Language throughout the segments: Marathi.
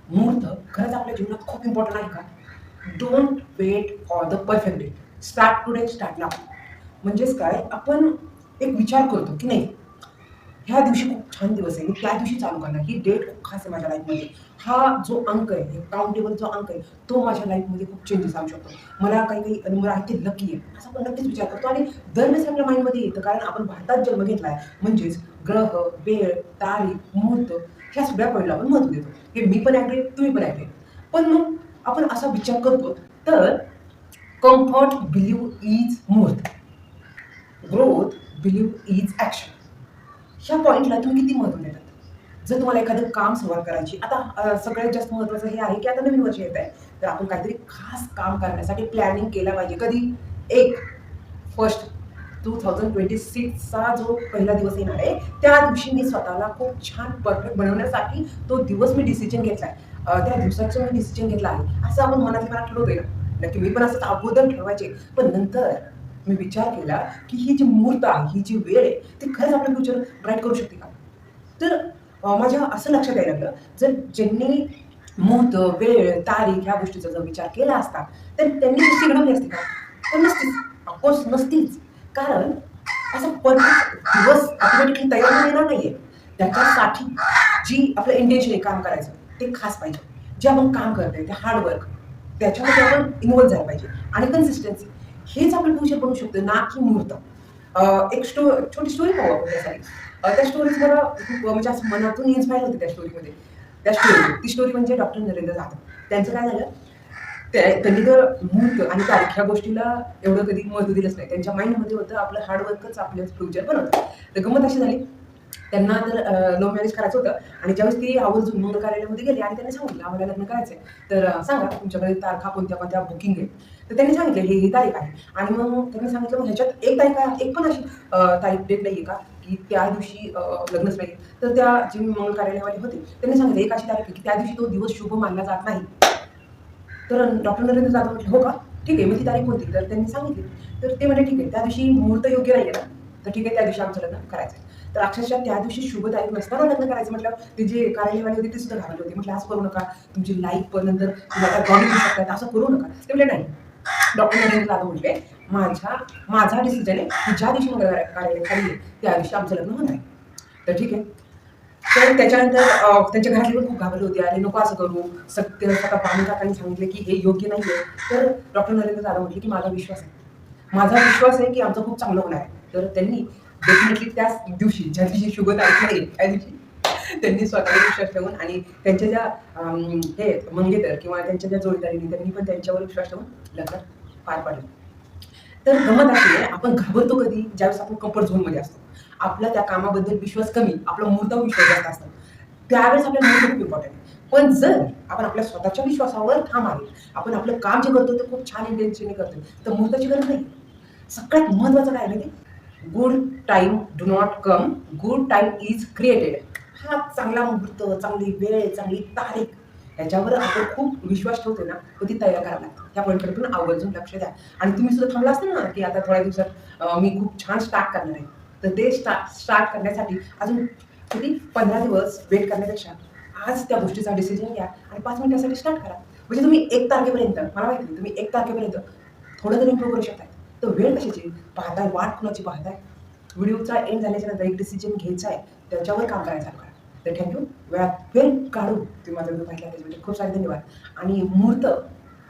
मुहूर्त खरंच आपल्या जीवनात खूप इम्पॉर्टंट आहे का? Don't wait for the perfect day. Start today, start now. म्हणजेच काय, आपण एक विचार करतो की नाही, ह्या दिवशी खूप छान दिवस आहे, मी त्या दिवशी चालू करणार, ही डेट खूप खास आहे माझ्या लाईफमध्ये. हा जो अंक आहे, हे काउंटेबल जो अंक आहे, तो माझ्या लाईफमध्ये खूप चेंजेस आणू शकतो. मला काही काही नंबर आहे ते लकी आहे, असं आपण नक्कीच विचार करतो आणि दरवेळेस आपल्या माइंडमध्ये येतं, कारण आपण भारतात जन्म घेतलाय. म्हणजेच ग्रह, वेळ, तारीख, मुहूर्त ह्या सगळ्या पॉईंटला आपण महत्व देतो. हे मी पण ॲग्री, तुम्ही पण ॲग्री. पण मग आपण असा विचार करतो, तर कम्फर्ट बिलीव्ह इज मुहूर्त, ग्रोथ बिलीव्ह इज ॲक्शन. ह्या पॉईंटला तुम्ही किती महत्त्व देतात? जर तुम्हाला एखादं काम सुरुवात करायची, आता सगळ्यात जास्त महत्त्वाचं हे आहे, की आता नवीन वर्ष येत आहे, तर आपण काहीतरी खास काम करण्यासाठी प्लॅनिंग केलं पाहिजे. कधी? एक फर्स्ट 2026चा जो पहिला दिवस येणार आहे, त्या दिवशी मी स्वतःला खूप छान परफेक्ट बनवण्यासाठी तो दिवस मी डिसिजन घेतलाय. त्या दिवसाचं मी डिसिजन घेतला आहे, असं आपण मनातल्या मनात ठरवतोय ना. नक्की मी पण असंच अगोदर ठरवायचे, पण नंतर मी विचार केला, की ही जी मुहूर्त आहे, ही जी वेळ आहे, ती खरंच आपलं फ्युचर ब्राईट करू शकते का? तर माझ्या असं लक्षात यायला लागलं, जर ज्यांनी मुहूर्त, वेळ, तारीख ह्या गोष्टीचा जर विचार केला असता, तर त्यांनी नुसती घडवली असती का? तर नसतीच. ऑफकोर्स नसतीच. कारण असा परफेक्ट दिवस ऑटोमॅटिकली तयार होऊन येणार नाहीये. त्याच्यासाठी जी आपलं इंटेन्शन आहे काम करायचं, ते खास पाहिजे. जे आपण काम करतोय ते हार्डवर्क, त्याच्यामध्ये आपण इन्व्हॉल्व झालं पाहिजे आणि कन्सिस्टन्सी. हेच आपलं फ्युचर बनवू शकतं, ना की मुहूर्त. एक छोटी स्टोरी पाहू आपण त्यासाठी. त्या स्टोरीज मला खूप म्हणजे असं मनातून इन्स्पायर होते त्या स्टोरीमध्ये. ती स्टोरी म्हणजे डॉक्टर नरेंद्र जाधव. त्यांचं काय झालं, त्यांनी तर मुहूर्त आणि तारीख ह्या गोष्टीला एवढं कधी महत्त्व दिलंच नाही. त्यांच्या माइंडमध्ये होतं आपलं हार्डवर्कच आपलं फ्युचर बनवतं. तर गंमत अशी झाली, त्यांना तर लव्ह मॅरेज करायचं होतं आणि ज्यावेळेस ती आवर्जून मंगल कार्यालयामध्ये गेली आणि त्यांनी सांगितलं, आम्हाला लग्न करायचंय, तर सांगा तुमच्याकडे तारखा कोणत्या कोणत्या बुकिंग आहे. तर त्यांनी सांगितलं ही तारीख आहे. आणि मग त्यांनी सांगितलं, मग ह्याच्यात एक तारीख आहे, एक पण अशी तारीख डेट नाहीये का, की त्या दिवशी लग्नच नाही. तर त्या जे मंगल कार्यालयवाले होते, त्यांनी सांगितलं एक अशी तारीख आहे की त्या दिवशी तो दिवस शुभ मानला जात नाही. तर डॉक्टर नरेंद्र जाधव म्हटले, हो का? ठीक आहे, मग ती तारीख कोणती? तर त्यांनी सांगितली. तर ते म्हणे, ठीक आहे, त्या दिवशी मुहूर्त योग्य नाहीये ना, तर ठीक आहे, त्या दिवशी आमचं लग्न करायचं. तर अक्षरशः त्या दिवशी शुभ तारीख नसताना लग्न करायचं म्हटल्यावर ते जे कार्यालयवाले होते ते सुद्धा घाबरले होते. म्हटलं, असं करू नका, तुमची लाईफ पण नंतर तुम्हाला प्रॉब्लेम येऊ शकतात, असं करू नका. ते म्हटले, नाही. डॉक्टर नरेंद्र जाधव म्हटले, माझा डिसिजन आहे की ज्या दिवशी मंगळ कार्यालय खाली आहे, त्या दिवशी आमचं लग्न होणार आहे. तर ठीक आहे. तर त्याच्यानंतर त्यांच्या घरातले पण खूप घाबरले होते. "अरे नको असं करू." सत्य स्वतः पाहुणचारांनी सांगितले, की हे योग्य नाहीये. तर डॉक्टर नरेंद्र जाधव म्हटले, की माझा विश्वास आहे. माझा विश्वास आहे, की आमचं खूप चांगलं होणार आहे. तर त्यांनी डेफिनेटली त्याच दिवशी, ज्या दिवशी शुभ तारीख आहे, त्या दिवशी त्यांनी स्वतःवर विश्वास ठेवून आणि त्यांच्या ज्या हे मंगेतर किंवा त्यांच्या ज्या जोडीदारांनी त्यांनी पण त्यांच्यावर विश्वास ठेवून लग्न पार पाडलं. तर गंमत अशी आहे, आपण घाबरतो कधी? ज्यावेळेस आपण कम्फर्ट झोनमध्ये असतो. आपला त्या कामाबद्दल विश्वास कमी, आपला मुहूर्तावर विश्वास जास्त असतो. त्यावेळेस आपल्याला मुहूर्त खूप इम्पॉर्टंट आहे. पण जर आपण आपल्या स्वतःच्या विश्वासावर ठाम आहे, आपण आपलं काम जे करतो ते खूप छान इंटेन्शनने करतोय, तर मुहूर्ताची गरज नाही. सगळ्यात महत्त्वाचं काय आहे माहिती आहे? Good time do not come, good time is created. हा चांगला मुहूर्त, चांगली वेळ, चांगली तारीख ह्याच्यावर आपण खूप विश्वास ठेवतो ना, तर ती तयार करावी लागते. त्या पॉईंटकडे पण आवर्जून लक्ष द्या. आणि तुम्ही सुद्धा थांबला असता ना, की आता थोड्या दिवसात मी खूप छान स्टार्ट करणार आहे. तर ते स्टार्ट करण्यासाठी अजून किती 15 दिवस वेट करण्यापेक्षा आज त्या गोष्टीचा डिसिजन घ्या आणि 5 मिनिटासाठी स्टार्ट करा. म्हणजे तुम्ही 1 तारखेपर्यंत, मला माहिती आहे तुम्ही 1 तारखेपर्यंत थोडं तरी इम्प्रूव्ह करू शकताय. तर वेळ कशाची पाहताय, वाट कुणाची पाहताय? व्हिडिओचा एंड झाल्याच्या नंतर एक डिसिजन घ्यायचा आहे, त्याच्यावर काम करायचं करा. तर थँक वेळात वेळ काढून तुम्ही माझा व्हिडिओ पाहिला त्याच्यासाठी खूप सारे धन्यवाद. आणि मुहूर्त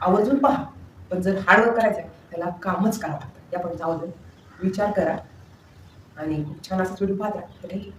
आवर्जून पहा, पण जर हार्डवर्क करायचं आहे त्याला कामच करावं लागतं. या पॉईंटचा आवर्जून विचार करा आणि खूप छान असाच व्हिडिओ पाहत राहा. तर थँक